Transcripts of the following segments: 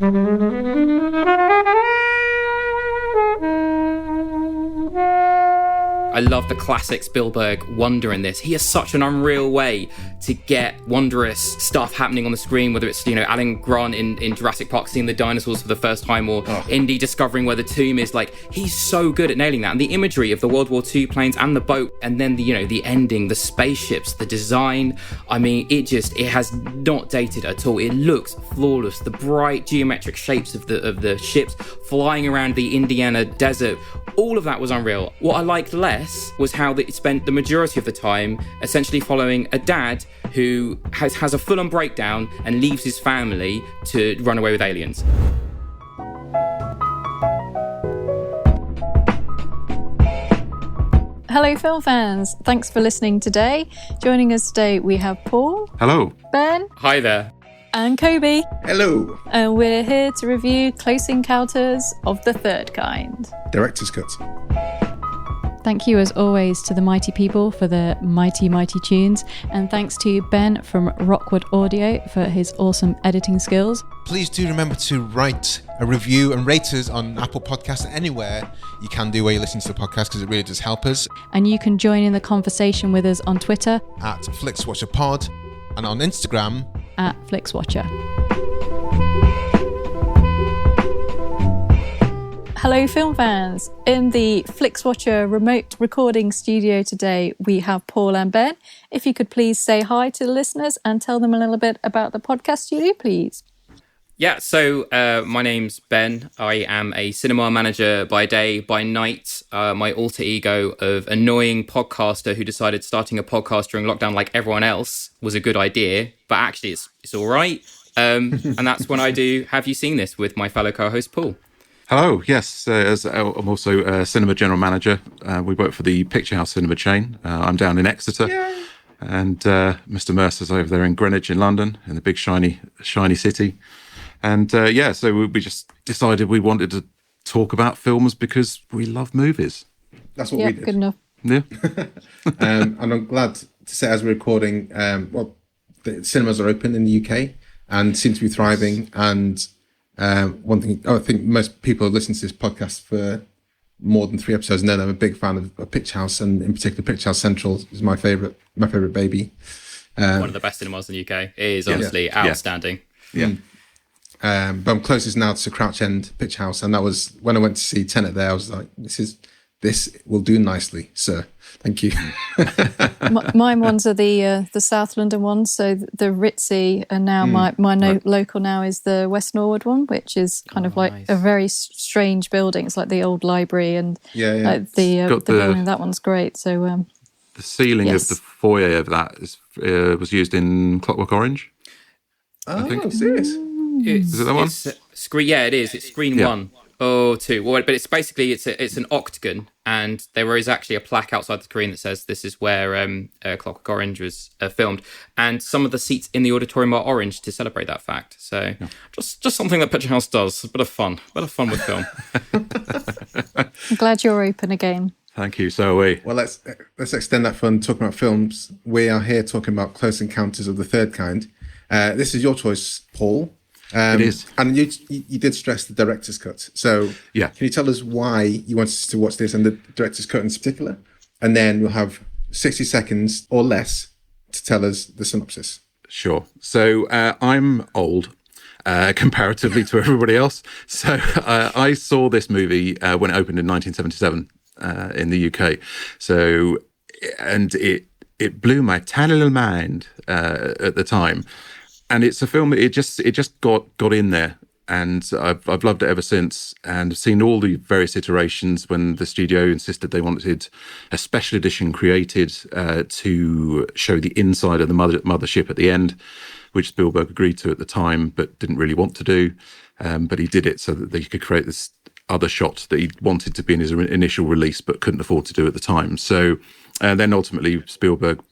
I love the classic Spielberg wonder in this. He has such an unreal way to get wondrous stuff happening on the screen, whether it's, Alan Grant in Jurassic Park seeing the dinosaurs for the first time, or Indy discovering where the tomb is. Like, he's so good at nailing that. And the imagery of the World War II planes and the boat, and then the ending, the spaceships, the design. I mean, it has not dated at all. It looks flawless. The bright geometric shapes of the ships flying around the Indiana desert. All of that was unreal. What I liked less was how it spent the majority of the time essentially following a dad who has a full-on breakdown and leaves his family to run away with aliens. Hello, film fans. Thanks for listening today. Joining us today, we have Paul. Hello. Ben. Hi there. And Kobe. Hello. And we're here to review Close Encounters of the Third Kind. Director's cut. Thank you, as always, to the mighty people for their mighty, mighty tunes. And thanks to Ben from Rockwood Audio for his awesome editing skills. Please do remember to write a review and rate us on Apple Podcasts, anywhere you can do where you listen to the podcast, because it really does help us. And you can join in the conversation with us on Twitter at Flixwatcher Pod, and on Instagram at Flixwatcher. Hello, film fans. In the Flixwatcher remote recording studio today, we have Paul and Ben. If you could please say hi to the listeners and tell them a little bit about the podcast studio, please. Yeah, so my name's Ben. I am a cinema manager by day. By night, my alter ego of annoying podcaster who decided starting a podcast during lockdown like everyone else was a good idea, but actually it's all right. And that's when I do Have You Seen This with my fellow co-host Paul. Hello, yes, I'm also a cinema general manager. We work for the Picture House cinema chain. I'm down in Exeter. Yay. And Mr. Mercer's over there in Greenwich in London, in the big shiny city. And so we just decided we wanted to talk about films because we love movies. That's what we did. Good enough. Yeah. And I'm glad to say, as we're recording, the cinemas are open in the UK and seem to be thriving. And one thing, I think most people have listened to this podcast for more than 3 episodes, and then I'm a big fan of Picture House, and in particular Picture House Central is my favourite baby. One of the best cinemas in the UK. It is honestly outstanding. Yeah. But I'm closest now to Crouch End Picture House, and that was when I went to see Tenet there. I was like, this will do nicely, sir. Thank you. Mine ones are the South London ones, so the Ritzy, and now my local now is the West Norwood one, which is kind of like a very strange building. It's like the old library, and the building. That one's great. So the ceiling of the foyer of that was used in Clockwork Orange. Oh, I think. Serious? Is it that one? It is. It's screen 1. Oh, 2. Well, but it's basically it's an octagon, and there is actually a plaque outside the screen that says this is where Clockwork Orange was filmed, and some of the seats in the auditorium are orange to celebrate that fact. So just something that Picture House does. A bit of fun with film. I'm glad you're open again. Thank you. So are we. Well, let's extend that fun talking about films. We are here talking about Close Encounters of the Third Kind. This is your choice, Paul. It is. And you did stress the director's cut. So can you tell us why you wanted us to watch this and the director's cut in particular? And then we'll have 60 seconds or less to tell us the synopsis. Sure. So I'm old comparatively to everybody else. So I saw this movie when it opened in 1977 in the UK. So, and it blew my tiny little mind at the time. And it's a film. It just got in there, and I've loved it ever since. And I've seen all the various iterations when the studio insisted they wanted a special edition created to show the inside of the mothership at the end, which Spielberg agreed to at the time, but didn't really want to do. But he did it so that they could create this other shot that he wanted to be in his initial release, but couldn't afford to do at the time. So then ultimately Spielberg,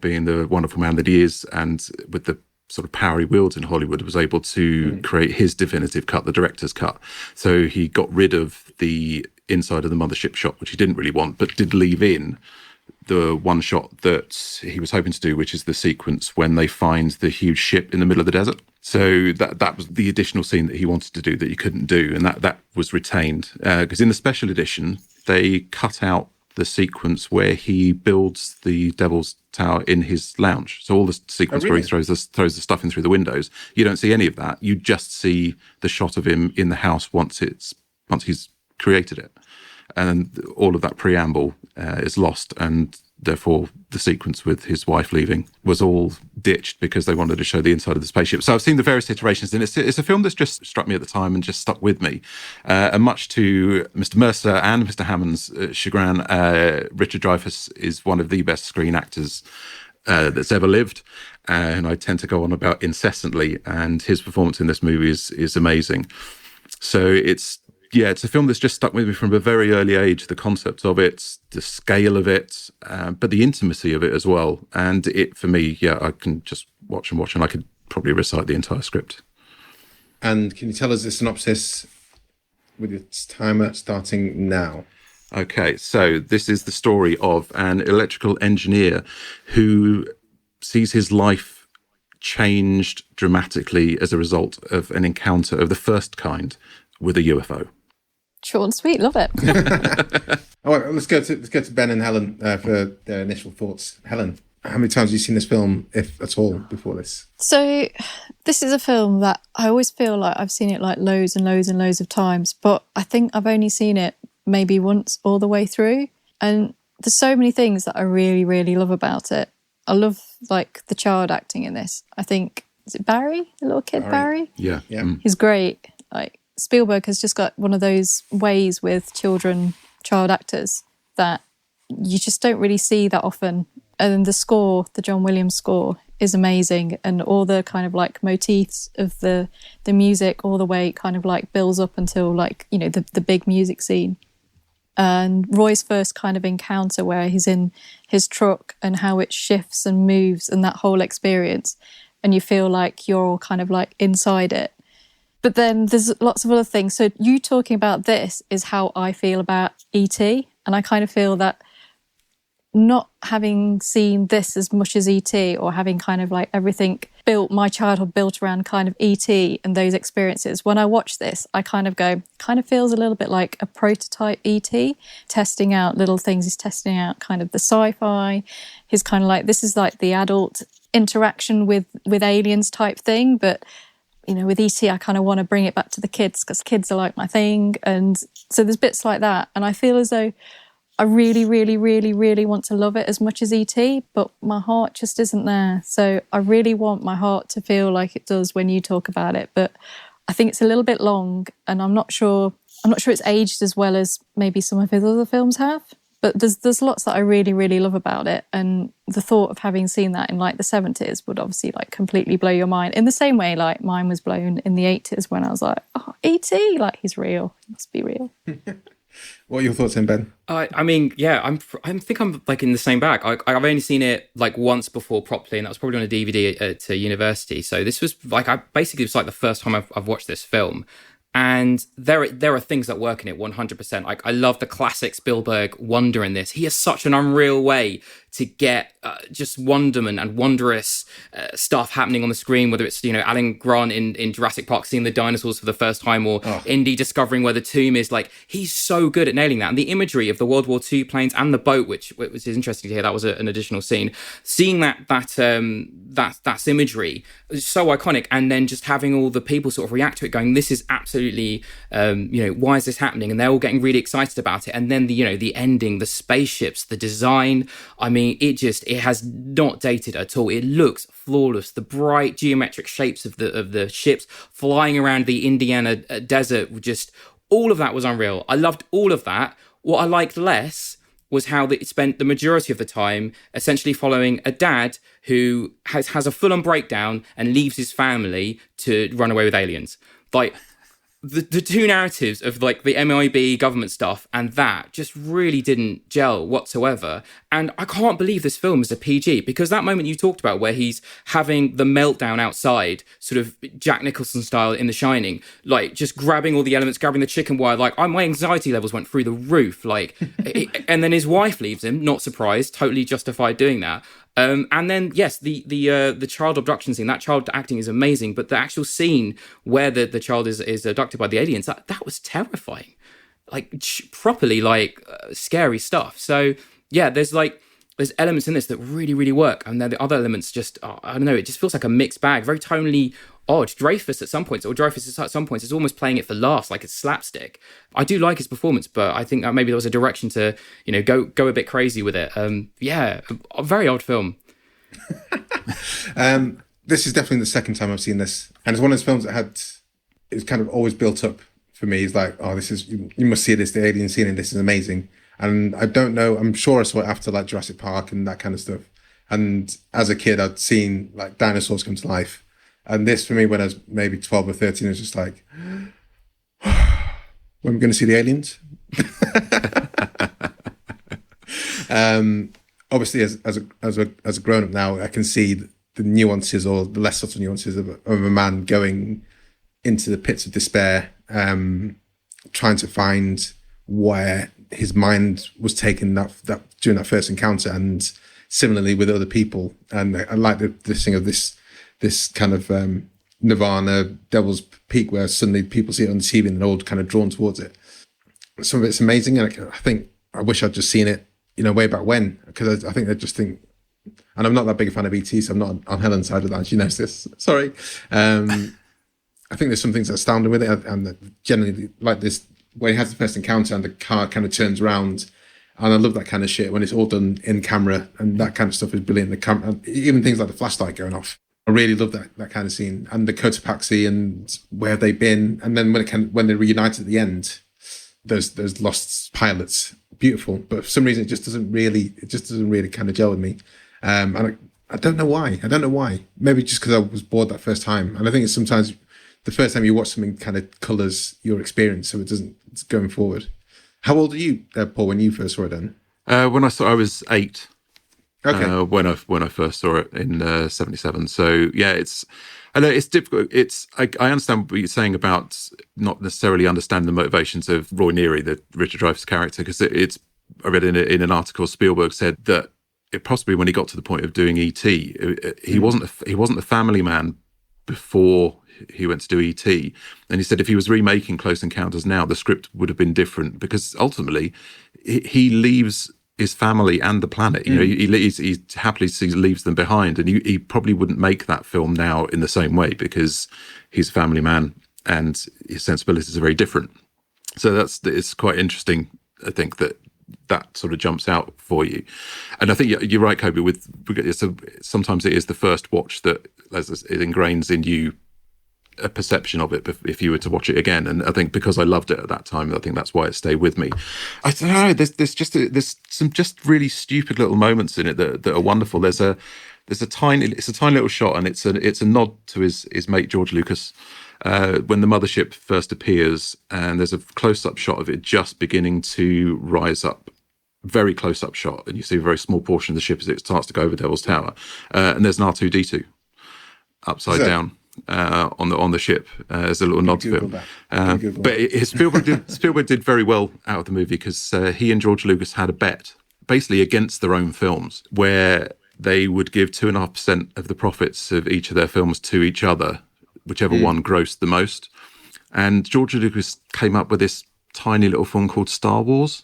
being the wonderful man that he is, and with the sort of power he wields in Hollywood, was able to create his definitive cut, the director's cut. So he got rid of the inside of the mothership shot, which he didn't really want, but did leave in the one shot that he was hoping to do, which is the sequence when they find the huge ship in the middle of the desert. So that was the additional scene that he wanted to do that he couldn't do, and that was retained. Because in the special edition, they cut out the sequence where he builds the Devil's Tower in his lounge. So all the sequence where he throws the stuff in through the windows, you don't see any of that. You just see the shot of him in the house once he's created it. And all of that preamble is lost, and therefore the sequence with his wife leaving was all ditched because they wanted to show the inside of the spaceship. So I've seen the various iterations, and it's a film that's just struck me at the time and just stuck with me. And much to Mr. Mercer and Mr. Hammond's chagrin, Richard Dreyfus is one of the best screen actors that's ever lived, and I tend to go on about incessantly, and his performance in this movie is amazing. So it's a film that's just stuck with me from a very early age, the concept of it, the scale of it, but the intimacy of it as well. And it, for me, I can just watch and I could probably recite the entire script. And can you tell us the synopsis with its timer starting now? Okay, so this is the story of an electrical engineer who sees his life changed dramatically as a result of an encounter of the first kind with a UFO. Short and sweet, love it. All right, let's go to Ben and Helen for their initial thoughts. Helen, how many times have you seen this film, if at all, before this? So this is a film that I always feel like I've seen it like loads and loads and loads of times, but I think I've only seen it maybe once all the way through. And there's so many things that I really, really love about it. I love like the child acting in this. I think, is it Barry? The little kid Barry? Yeah. He's great. Like, Spielberg has just got one of those ways with child actors that you just don't really see that often. And the score, the John Williams score, is amazing. And all the kind of like motifs of the music, all the way it kind of like builds up until like, you know, the big music scene. And Roy's first kind of encounter where he's in his truck and how it shifts and moves and that whole experience. And you feel like you're all kind of like inside it. But then there's lots of other things. So you talking about this is how I feel about E.T. And I kind of feel that not having seen this as much as E.T. or having kind of like everything my childhood built around kind of E.T. and those experiences, when I watch this, I kind of feels a little bit like a prototype E.T. testing out little things. He's testing out kind of the sci-fi. He's kind of like, this is like the adult interaction with aliens type thing. But you know, with E.T., I kind of want to bring it back to the kids because kids are like my thing. And so there's bits like that. And I feel as though I really, really, really, really want to love it as much as E.T., but my heart just isn't there. So I really want my heart to feel like it does when you talk about it. But I think it's a little bit long, and I'm not sure it's aged as well as maybe some of his other films have. But there's lots that I really, really love about it. And the thought of having seen that in like the 70s would obviously like completely blow your mind. In the same way like mine was blown in the 80s when I was like, oh, E.T., like he's real. He must be real. What are your thoughts then, Ben? I mean, yeah, I think I'm like in the same bag. I've only seen it like once before properly, and that was probably on a DVD at university. So this was like, it was like the first time I've watched this film. And there are things that work in it 100%. Like, I love the classic Spielberg wonder in this. He has such an unreal way to get just wonderment and wondrous stuff happening on the screen, whether it's, you know, Alan Grant in Jurassic Park seeing the dinosaurs for the first time, or Indy discovering where the tomb is. Like, he's so good at nailing that. And the imagery of the World War II planes and the boat, which is interesting to hear, that was an additional scene. Seeing that's imagery is so iconic, and then just having all the people sort of react to it, going, this is absolutely, why is this happening? And they're all getting really excited about it. And then the ending, the spaceships, the design. I mean, it has not dated at all. It looks flawless. The bright geometric shapes of the ships flying around the Indiana desert, just all of that was unreal. I loved all of that. What I liked less was how it spent the majority of the time essentially following a dad who has a full-on breakdown and leaves his family to run away with aliens. Like, the two narratives of like the MIB government stuff and that just really didn't gel whatsoever. And I can't believe this film is a PG, because that moment you talked about where he's having the meltdown outside, sort of Jack Nicholson style in The Shining, like just grabbing all the elements, grabbing the chicken wire, like my anxiety levels went through the roof. Like, and then his wife leaves him, not surprised, totally justified doing that. And then, yes, the child abduction scene, that child acting is amazing, but the actual scene where the child is abducted by the aliens, that was terrifying. Like, properly, scary stuff. So, yeah, there's elements in this that really, really work. And then the other elements just, I don't know, it just feels like a mixed bag, very tonally odd. Dreyfus at some points is almost playing it for laughs, like it's slapstick. I do like his performance, but I think that maybe there was a direction to, go a bit crazy with it. Yeah, a very odd film. This is definitely the second time I've seen this, and it's one of those films that it's kind of always built up for me. It's like, oh, this is, you must see this, the alien scene in this is amazing. And I don't know, I'm sure I saw it after like Jurassic Park and that kind of stuff. And as a kid, I'd seen like dinosaurs come to life. And this, for me, when I was maybe 12 or 13, it was just like, when are we going to see the aliens? Obviously, as a grown-up now, I can see the nuances, or the less subtle nuances of a man going into the pits of despair, trying to find where his mind was taken that during that first encounter, and similarly with other people. And I like this thing of this kind of Nirvana, Devil's Peak, where suddenly people see it on TV and they're all kind of drawn towards it. Some of it's amazing, and I think I wish I'd just seen it, way back when, because I think I just think, and I'm not that big a fan of E.T., so I'm not on Helen's side of that. She knows this. Sorry. I think there's some things that astound with it, and generally like this, where he has the first encounter and the car kind of turns around. And I love that kind of shit when it's all done in camera, and that kind of stuff is brilliant. The camera, even things like the flashlight going off. I really love that kind of scene, and the Cotopaxi and where they've been. And then when they're reunited at the end, those lost pilots, beautiful. But for some reason, it just doesn't really kind of gel with me. And I don't know why. Maybe just because I was bored that first time. And I think it's sometimes the first time you watch something kind of colours your experience, so it's going forward. How old are you, Paul, when you first saw it then? When I saw it, I was 8. Okay. When I first saw it in 77. So yeah, I know it's difficult. I understand what you're saying about not necessarily understanding the motivations of Roy Neary, the Richard Dreyfus character, because I read in an article, Spielberg said that possibly when he got to the point of doing E.T., he wasn't a family man before he went to do E.T. And he said if he was remaking Close Encounters now, the script would have been different, because ultimately he leaves his family and the planet. He happily leaves them behind, and he probably wouldn't make that film now in the same way, because he's a family man and his sensibilities are very different. So it's quite interesting, I think, that sort of jumps out for you. And I think you're right, Kobe, sometimes it is the first watch that it ingrains in you a perception of it if you were to watch it again. And I think because I loved it at that time, I think that's why it stayed with me. I don't know, there's some just really stupid little moments in it that are wonderful. It's a tiny little shot, and it's a nod to his mate George Lucas when the mothership first appears, and there's a close-up shot of it just beginning to rise up, very close-up shot, and you see a very small portion of the ship as it starts to go over Devil's Tower, and there's an R2-D2 upside down on the ship as a little nod to him. But Spielberg did very well out of the movie, because he and George Lucas had a bet, basically against their own films, where they would give 2.5% of the profits of each of their films to each other, whichever one grossed the most. And George Lucas came up with this tiny little film called Star Wars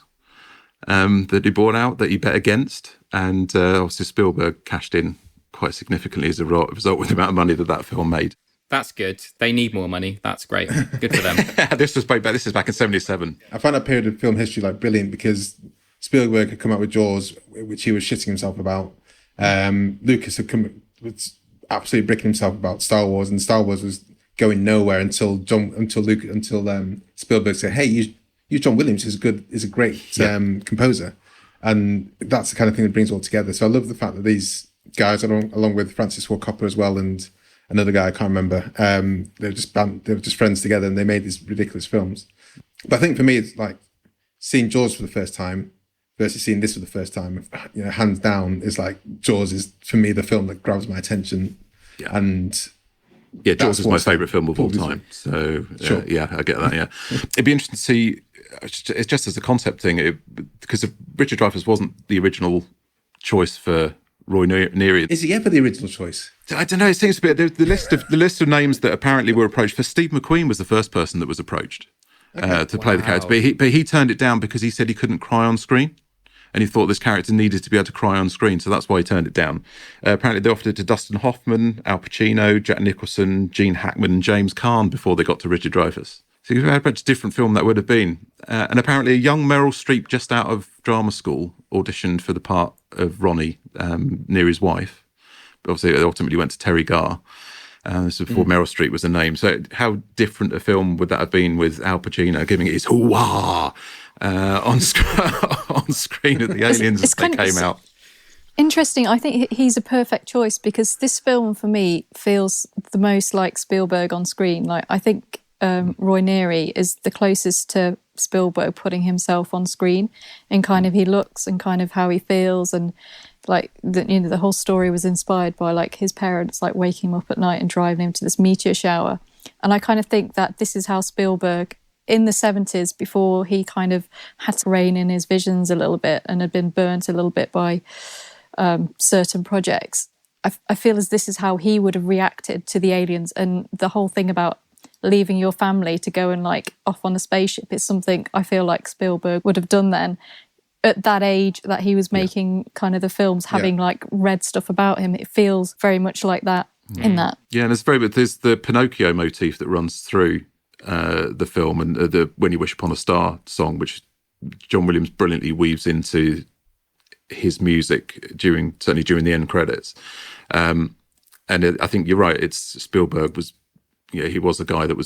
that he brought out, that he bet against. And obviously Spielberg cashed in quite significantly as a result with the amount of money that film made. That's good. They need more money. That's great. Good for them. This is back in 77. I find that period of film history brilliant, because Spielberg had come out with Jaws, which he was shitting himself about. Lucas had come with absolutely bricking himself about Star Wars, and Star Wars was going nowhere until Spielberg said, "Hey, use John Williams is a great composer," and that's the kind of thing that brings it all together. So I love the fact that these guys, along with Francis Ford Coppola as well, and another guy I can't remember, they were just friends together, and they made these ridiculous films. But I think for me, it's like seeing Jaws for the first time versus seeing this for the first time. Hands down, is like Jaws is for me the film that grabs my attention. Yeah. And yeah, Jaws is my favourite film of all time. So sure. Yeah, I get that. Yeah, it'd be interesting to see. It's just as a concept thing, because Richard Dreyfus wasn't the original choice for Roy Neary. Is he ever the original choice? I don't know. It seems to be the list of names that apparently were approached. For Steve McQueen was the first person that was approached to play the character, but he turned it down because he said he couldn't cry on screen, and he thought this character needed to be able to cry on screen, so that's why he turned it down. Apparently, they offered it to Dustin Hoffman, Al Pacino, Jack Nicholson, Gene Hackman, and James Caan before they got to Richard Dreyfus. So you had a bunch of different film that would have been. And apparently, a young Meryl Streep, just out of drama school, auditioned for the part of Ronnie, Neary's wife. But obviously, it ultimately went to Terry Garr. This was before Meryl Streep was a name. So how different a film would that have been with Al Pacino giving it his hoo-wah on screen at the Aliens as they came out? Interesting. I think he's a perfect choice because this film, for me, feels the most like Spielberg on screen. Like, I think Roy Neary is the closest to Spielberg putting himself on screen in kind of he looks and kind of how he feels, and like the whole story was inspired by like his parents like waking him up at night and driving him to this meteor shower. And I kind of think that this is how Spielberg in the 70s, before he kind of had to rein in his visions a little bit and had been burnt a little bit by certain projects, I feel as this is how he would have reacted to the aliens. And the whole thing about leaving your family to go and like off on a spaceship is something I feel like Spielberg would have done then at that age that he was making kind of the films, having like read stuff about him. It feels very much like that in that. Yeah, and there's the Pinocchio motif that runs through the film, and the When You Wish Upon a Star song, which John Williams brilliantly weaves into his music certainly during the end credits. And I think you're right. It's Spielberg was, he was a guy that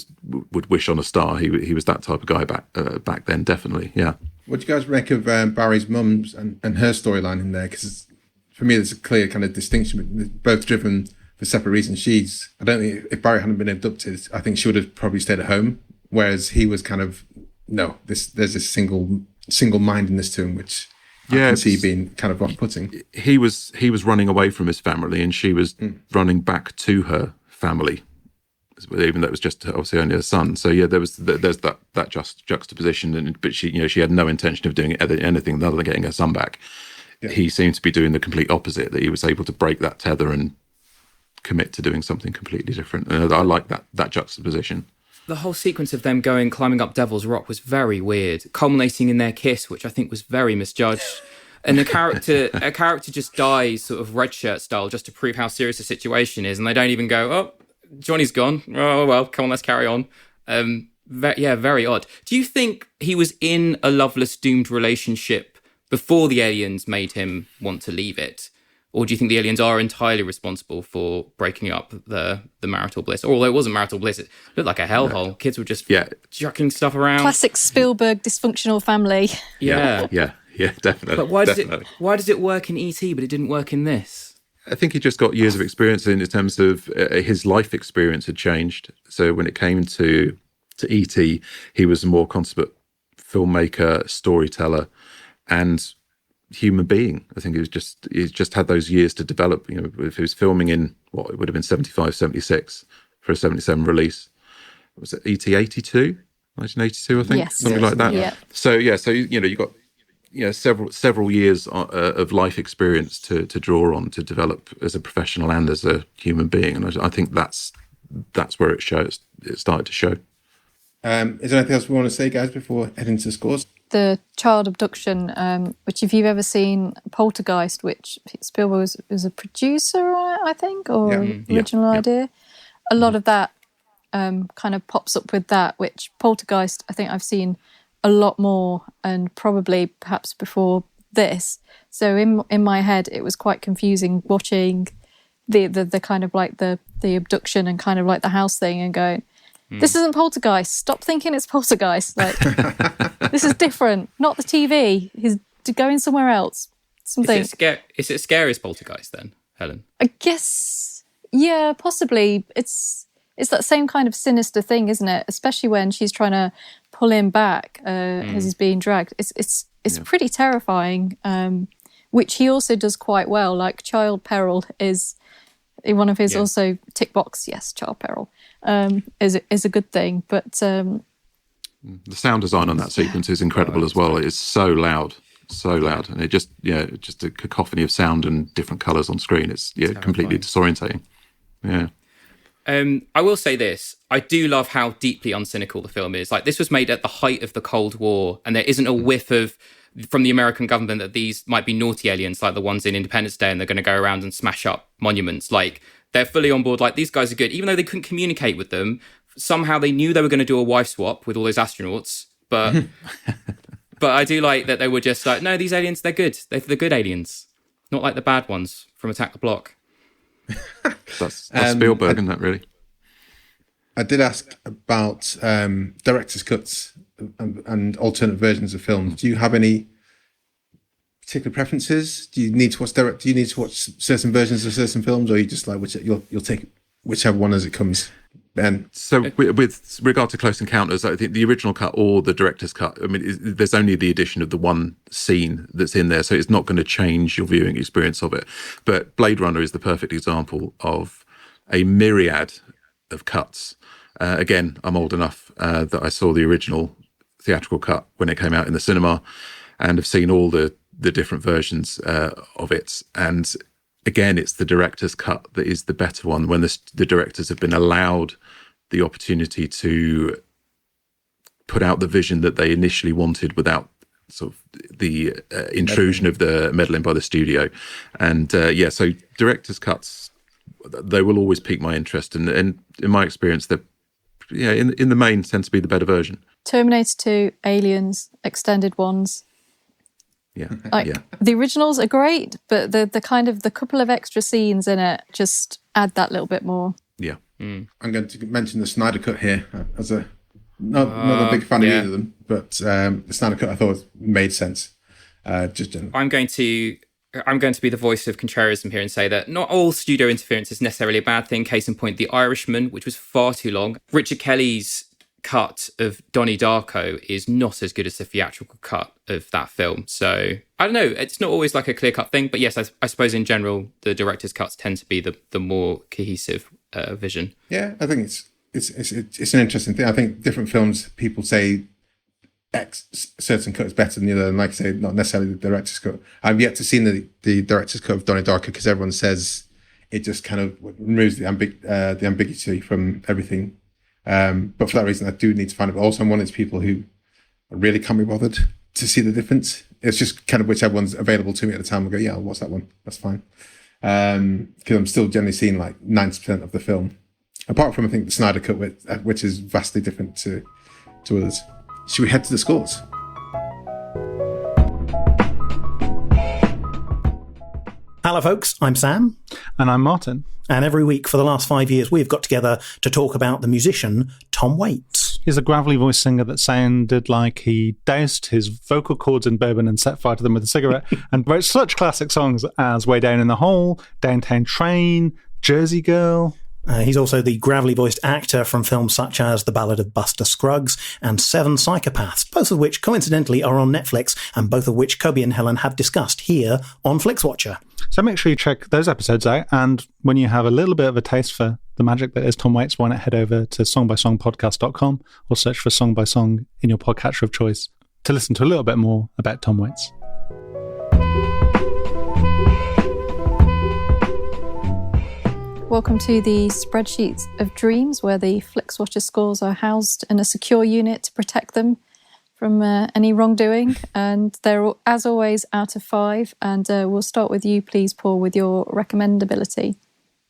would wish on a star. He was that type of guy back then, definitely. Yeah. What do you guys make of Barry's mum's and her storyline in there? Because for me, there's a clear kind of distinction. Both driven for separate reasons. I don't think if Barry hadn't been abducted, I think she would have probably stayed at home. Whereas he was kind of there's this single mindedness to him, which I can see being kind of off-putting. He was running away from his family, and she was running back to her family, even though it was just obviously only her son. So yeah, there's that juxtaposition, but she had no intention of doing anything other than getting her son back. Yeah. He seemed to be doing the complete opposite, that he was able to break that tether and commit to doing something completely different. And I like that juxtaposition. The whole sequence of them climbing up Devil's Rock was very weird, culminating in their kiss, which I think was very misjudged. And a character just dies sort of red shirt style just to prove how serious the situation is. And they don't even go, oh, Johnny's gone. Oh, well, come on, let's carry on. Very odd. Do you think he was in a loveless, doomed relationship before the aliens made him want to leave it? Or do you think the aliens are entirely responsible for breaking up the marital bliss? Although it wasn't marital bliss, it looked like a hellhole. No. Kids were just chucking stuff around. Classic Spielberg dysfunctional family. Yeah, definitely. But why does it work in E.T. but it didn't work in this? I think he just got years of experience in terms of his life experience had changed. So when it came to E.T., he was a more consummate filmmaker, storyteller, and human being. I think he's just had those years to develop. If he was filming in what it would have been 75, 76 for a 77 release, was it ET 82, 1982, I think, something like that. Yeah. So you got several years of life experience to draw on to develop as a professional and as a human being, and I think that's where it started to show. Is there anything else we want to say, guys, before heading to scores? The child abduction, which if you've ever seen Poltergeist, which Spielberg was a producer on it, I think, or original idea, a lot of that kind of pops up with that, which Poltergeist, I think I've seen a lot more, and probably perhaps before this. So in my head, it was quite confusing watching the kind of like the abduction and kind of like the house thing and going, this isn't Poltergeist. Stop thinking it's Poltergeist. Like, this is different. Not the TV. He's going somewhere else. Something. Is it scary as Poltergeist then, Helen? I guess, yeah, possibly. It's that same kind of sinister thing, isn't it? Especially when she's trying to pull him back as he's being dragged. It's pretty terrifying, which he also does quite well. Like child peril is one of his also tick box. Yes, child peril. Is a good thing, but the sound design on that sequence is incredible as well. It's so loud. so loud, and it just a cacophony of sound and different colours on screen. It's completely disorientating. Yeah. I will say this. I do love how deeply uncynical the film is. Like, this was made at the height of the Cold War, and there isn't a whiff from the American government that these might be naughty aliens like the ones in Independence Day and they're going to go around and smash up monuments. Like, they're fully on board. Like, these guys are good. Even though they couldn't communicate with them, somehow they knew they were going to do a wife swap with all those astronauts. But but I do like that they were just like, no, these aliens, they're good. They're the good aliens. Not like the bad ones from Attack the Block. That's Spielberg, isn't that, really? I did ask about director's cuts and alternate versions of films. Do you have any particular preferences? Do you need to watch certain versions of certain films, or are you just like you'll take whichever one as it comes? Ben. So with regard to Close Encounters, I think the original cut or the director's cut, I mean, there's only the addition of the one scene that's in there, so it's not going to change your viewing experience of it. But Blade Runner is the perfect example of a myriad of cuts. Again, I'm old enough that I saw the original theatrical cut when it came out in the cinema, and have seen all the different versions of it. And again, it's the director's cut that is the better one, when the directors have been allowed the opportunity to put out the vision that they initially wanted without sort of the intrusion of the meddling by the studio. And so director's cuts, they will always pique my interest. And in my experience, they're in the main tend to be the better version. Terminator 2, Aliens, extended ones. Yeah. The originals are great, but the kind of the couple of extra scenes in it just add that little bit more. Yeah. I'm going to mention the Snyder Cut here as not a big fan of either of them, but the Snyder Cut I thought made sense. Just generally. I'm going to be the voice of contrarianism here and say that not all studio interference is necessarily a bad thing. Case in point, The Irishman, which was far too long. Richard Kelly's cut of Donnie Darko is not as good as the theatrical cut of that film. So I don't know. It's not always like a clear-cut thing, but yes, I suppose in general the director's cuts tend to be the more cohesive vision. Yeah, I think it's an interesting thing. I think different films, people say X certain cut is better than the other, and like I say, not necessarily the director's cut. I've yet to see the director's cut of Donnie Darko because everyone says it just kind of removes the ambiguity from everything. But for that reason, I do need to find it. But also, I'm one of these people who really can't be bothered to see the difference. It's just kind of whichever one's available to me at the time. I'll go, yeah, I'll watch that one. That's fine. Because I'm still generally seeing like 90% of the film. Apart from, I think, the Snyder Cut, which is vastly different to others. Should we head to the scores? Hello, folks. I'm Sam. And I'm Martin. And every week for the last 5 years, we've got together to talk about the musician Tom Waits. He's a gravelly voiced singer that sounded like he doused his vocal cords in bourbon and set fire to them with a cigarette and wrote such classic songs as Way Down in the Hole, Downtown Train, Jersey Girl. He's also the gravelly-voiced actor from films such as The Ballad of Buster Scruggs and Seven Psychopaths, both of which coincidentally are on Netflix and both of which Kobe and Helen have discussed here on Flixwatcher. So make sure you check those episodes out, and when you have a little bit of a taste for the magic that is Tom Waits, why not head over to songbysongpodcast.com or search for Song by Song in your podcatcher of choice to listen to a little bit more about Tom Waits. Welcome to the Spreadsheets of Dreams, where the Flixwatcher scores are housed in a secure unit to protect them from any wrongdoing. And they're, as always, out of 5. And we'll start with you, please, Paul, with your recommendability.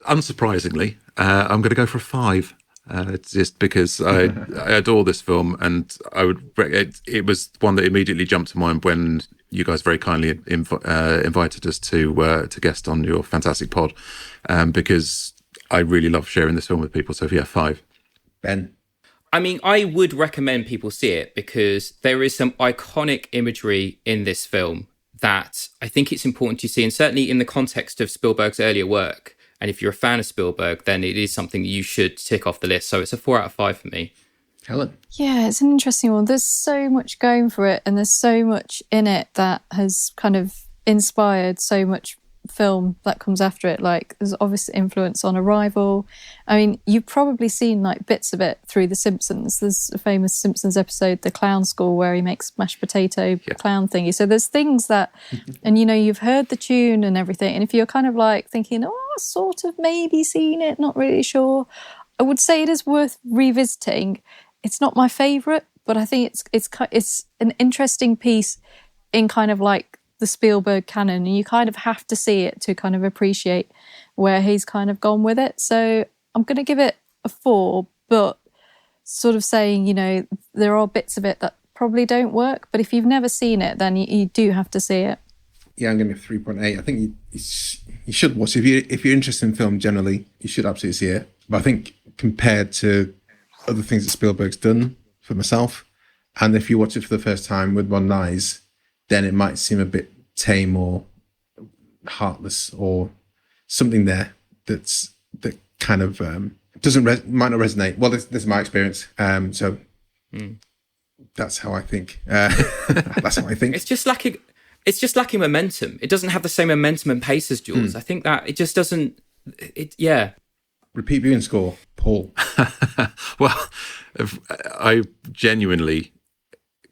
Unsurprisingly, I'm going to go for a 5. It's just because I adore this film, and it was one that immediately jumped to mind when you guys very kindly invited us to guest on your fantastic pod, because I really love sharing this film with people. So yeah, 5. Ben? I mean, I would recommend people see it because there is some iconic imagery in this film that I think it's important to see, and certainly in the context of Spielberg's earlier work. And if you're a fan of Spielberg, then it is something you should tick off the list. So it's a 4 out of 5 for me. Helen? Yeah, it's an interesting one. There's so much going for it, and there's so much in it that has kind of inspired so much film that comes after it. Like, there's obvious influence on Arrival. I mean, you've probably seen like bits of it through The Simpsons. There's a famous Simpsons episode, The Clown School, where he makes mashed potato clown thingy. So there's things that, and you know, you've heard the tune and everything. And if you're kind of like thinking, oh, sort of maybe seen it, not really sure, I would say it is worth revisiting. It's not my favourite, but I think it's an interesting piece in kind of like the Spielberg canon, and you kind of have to see it to kind of appreciate where he's kind of gone with it. So I'm going to give it a 4, but sort of saying, you know, there are bits of it that probably don't work, but if you've never seen it, then you do have to see it. Yeah, I'm going to give 3.8. I think you should watch it. If you're interested in film generally, you should absolutely see it. But I think compared to other things that Spielberg's done for myself, and if you watch it for the first time with modern eyes, then it might seem a bit tame or heartless or something there that kind of might not resonate. Well, this is my experience. So that's how I think. That's how I think. It's just lacking momentum. It doesn't have the same momentum and pace as Jaws. I think that it just doesn't. Repeat viewing score, Paul. Well, I genuinely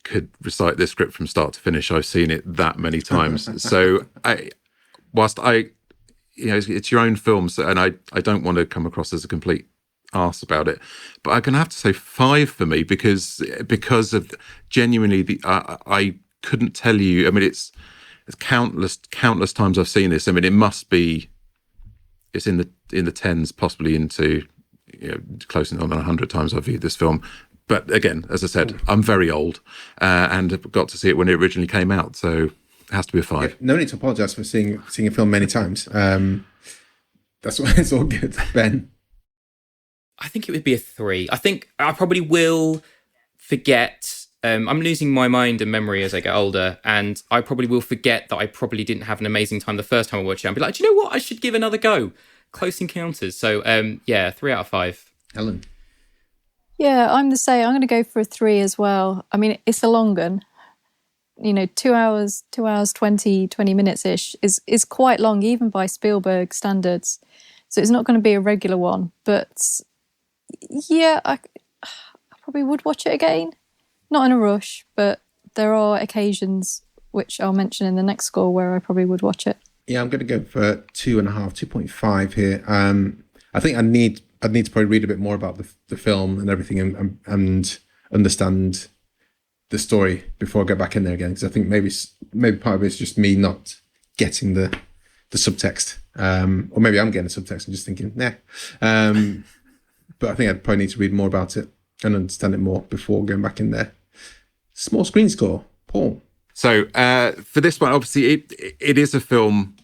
could recite this script from start to finish. I've seen it that many times. So whilst it's your own film, so, and I don't want to come across as a complete arse about it, but I'm going to have to say 5 for me because of genuinely I couldn't tell you. I mean, it's countless times I've seen this. I mean, it's in the tens, possibly into close on 100 times I've viewed this film. But again, as I said, I'm very old and got to see it when it originally came out, so it has to be a 5. Yeah, no need to apologise for seeing a film many times. That's why it's all good. Ben? I think it would be a 3. I think I probably will forget. I'm losing my mind and memory as I get older, and I probably will forget that I probably didn't have an amazing time the first time I watched it. I'll be like, do you know what? I should give another go. Close Encounters. So, 3 out of 5. Helen? Yeah, I'm the same. I'm going to go for a 3 as well. I mean, it's a long one. 2 hours, 20 minutes-ish is quite long, even by Spielberg standards. So it's not going to be a regular one. But yeah, I probably would watch it again. Not in a rush, but there are occasions, which I'll mention in the next score, where I probably would watch it. Yeah, I'm going to go for 2.5 here. I think I'd need to probably read a bit more about the film and everything and understand the story before I go back in there again. Because I think maybe part of it's just me not getting the subtext. Or maybe I'm getting the subtext and just thinking, nah. But I think I'd probably need to read more about it and understand it more before going back in there. Small screen score, Paul. So for this one, obviously, it is a film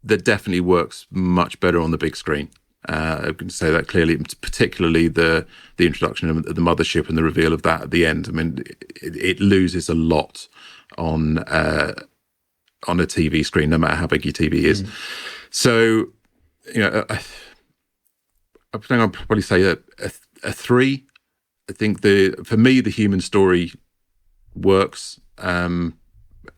that definitely works much better on the big screen. I can say that clearly, particularly the introduction of the mothership and the reveal of that at the end. I mean, it loses a lot on a TV screen, no matter how big your TV is. So, I think I'll probably say a 3. I think for me, the human story works.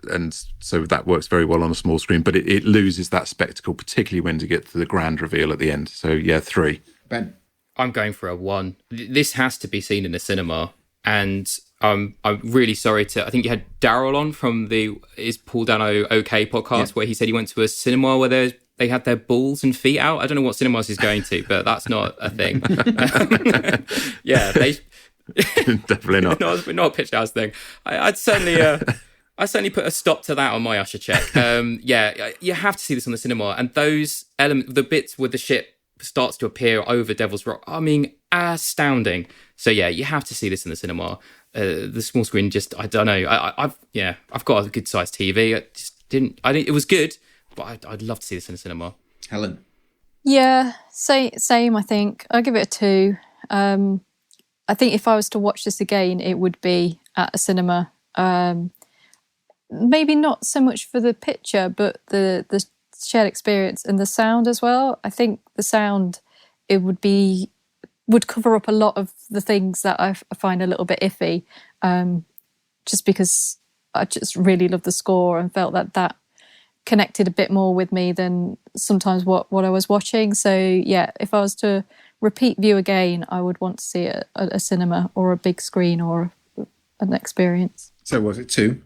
And so that works very well on a small screen, but it loses that spectacle, particularly when you get to the grand reveal at the end. So yeah, 3. Ben? I'm going for a 1. This has to be seen in the cinema, and I'm really sorry I think you had Daryl on from the Is Paul Dano OK podcast, where he said he went to a cinema where they had their balls and feet out. I don't know what cinemas he's going to, but that's not a thing. Yeah, they definitely not. not a pitched house thing. I'd certainly put a stop to that on my Usher check. Yeah, you have to see this on the cinema. And those elements, the bits where the ship starts to appear over Devil's Rock, I mean, astounding. So yeah, you have to see this in the cinema. The small screen, just, I don't know. I've got a good sized TV. It was good, but I'd love to see this in the cinema. Helen? Yeah, same, I think. I'll give it a 2. I think if I was to watch this again, it would be at a cinema. Maybe not so much for the picture, but the shared experience and the sound as well. I think the sound, would cover up a lot of the things that I find a little bit iffy, just because I just really love the score and felt that connected a bit more with me than sometimes what I was watching. So yeah, if I was to repeat view again, I would want to see it at a cinema or a big screen or an experience. So was it 2?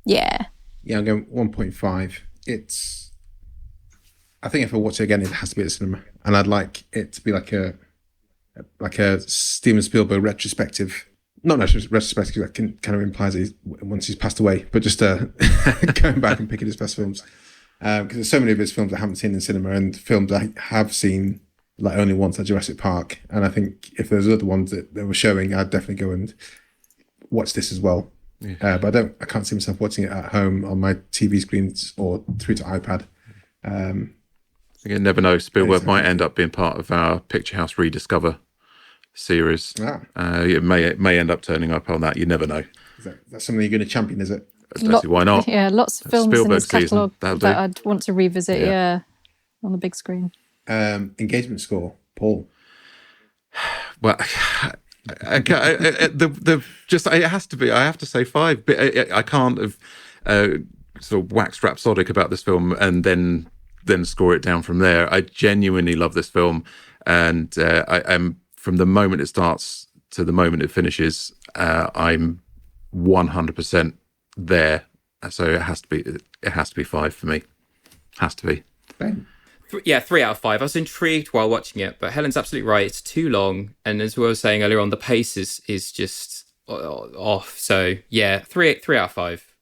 Yeah. Yeah, I'm going 1.5. I think if I watch it again, it has to be at the cinema, and I'd like it to be like a Steven Spielberg retrospective. Not retrospective, that kind of implies that once he's passed away, but just going back and picking his best films. Because there's so many of his films I haven't seen in cinema, and films I have seen like only once, like Jurassic Park. And I think if there's other ones that they were showing, I'd definitely go and watch this as well. Yeah. But I can't see myself watching it at home on my TV screens or through to iPad. You never know. Spielberg might end up being part of our Picture House Rediscover series. It may end up turning up on that. You never know. That's something you're going to champion, is it? Why not? Yeah, lots of films in his catalogue that I'd want to revisit. Yeah, on the big screen. Engagement score, Paul. Well, it has to be. I have to say 5. But I can't have sort of waxed rhapsodic about this film and then score it down from there. I genuinely love this film, and I am, from the moment it starts to the moment it finishes, I'm 100% there. So it has to be 5 for me. Has to be. Ben? 3 out of 5. I was intrigued while watching it, but Helen's absolutely right. It's too long, and as we were saying earlier on, the pace is just off. So yeah, 3 out of 5.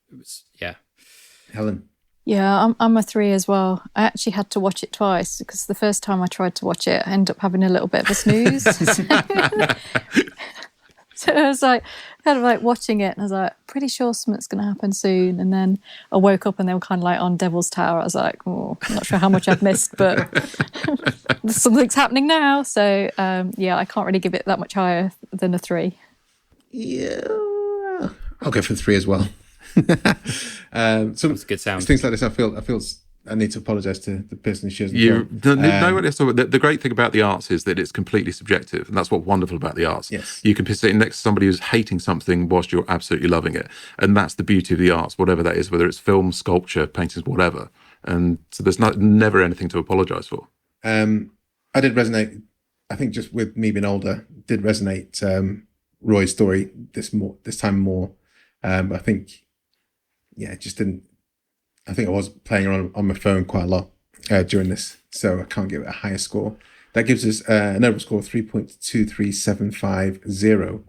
Helen? Yeah, I'm a 3 as well. I actually had to watch it twice because the first time I tried to watch it, I ended up having a little bit of a snooze. So I was like, kind of like watching it, and I was like, pretty sure something's going to happen soon. And then I woke up and they were kind of like on Devil's Tower. I was like, I'm not sure how much I've missed, but something's happening now. So I can't really give it that much higher than a 3. Yeah, I'll go for 3 as well. That's a good sound. Things like this, I feel I need to apologise to the person who shares the film. The great thing about the arts is that it's completely subjective, and that's what's wonderful about the arts. Yes. You can be sitting next to somebody who's hating something whilst you're absolutely loving it, and that's the beauty of the arts, whatever that is, whether it's film, sculpture, paintings, whatever. And so there's never anything to apologise for. I did resonate, I think, just with me being older, did resonate Roy's story this time more. I think, it just didn't. I think I was playing around on my phone quite a lot during this, so I can't give it a higher score. That gives us an overall score of 3.23750,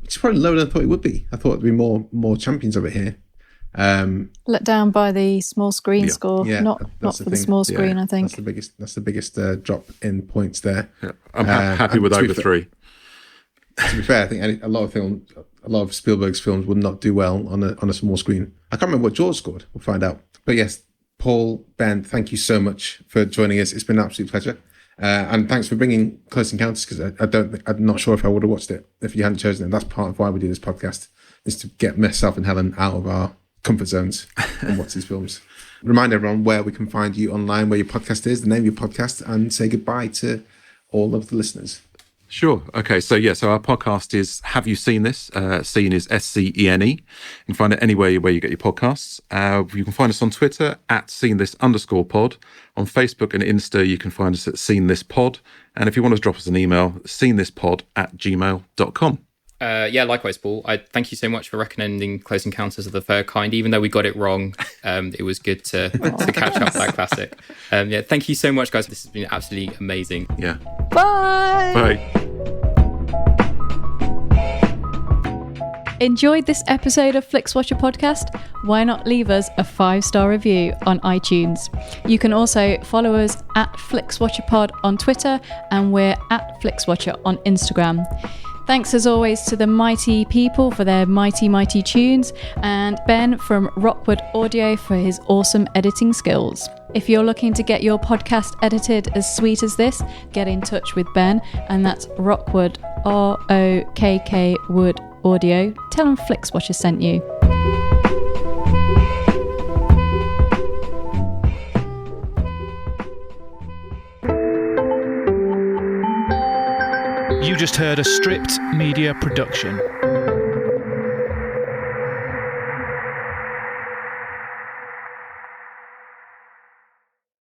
which is probably lower than I thought it would be. I thought there'd be more champions of it here. Let down by the small screen score, not for the small screen. I think that's the biggest drop in points there. Yeah. I'm happy with over 3. To be fair, I think a lot of Spielberg's films would not do well on a small screen. I can't remember what George scored. We'll find out. But yes, Paul, Ben, thank you so much for joining us. It's been an absolute pleasure. And thanks for bringing Close Encounters, because I'm not sure if I would have watched it if you hadn't chosen it. That's part of why we do this podcast, is to get myself and Helen out of our comfort zones and watch these films. Remind everyone where we can find you online, where your podcast is, the name of your podcast, and say goodbye to all of the listeners. Sure. Okay. So our podcast is Have You Seen This? Seen is SCENE. You can find it anywhere where you get your podcasts. You can find us on Twitter at SeenThis_pod. On Facebook and Insta, you can find us at SeenThisPod. And if you want to drop us an email, seenthispod@gmail.com. Likewise, Paul. I thank you so much for recommending Close Encounters of the Third Kind. Even though we got it wrong, it was good to catch up that classic. Thank you so much, guys. This has been absolutely amazing. Yeah. Bye. Bye. Enjoyed this episode of Flixwatcher podcast? Why not leave us a 5-star review on iTunes? You can also follow us at FlixWatcherPod on Twitter, and we're at FlixWatcher on Instagram. Thanks as always to the mighty people for their mighty, mighty tunes, and Ben from Rockwood Audio for his awesome editing skills. If you're looking to get your podcast edited as sweet as this, get in touch with Ben, and that's Rockwood, ROKK Wood Audio. Tell him Flixwatcher sent you. You just heard a Stripped Media production.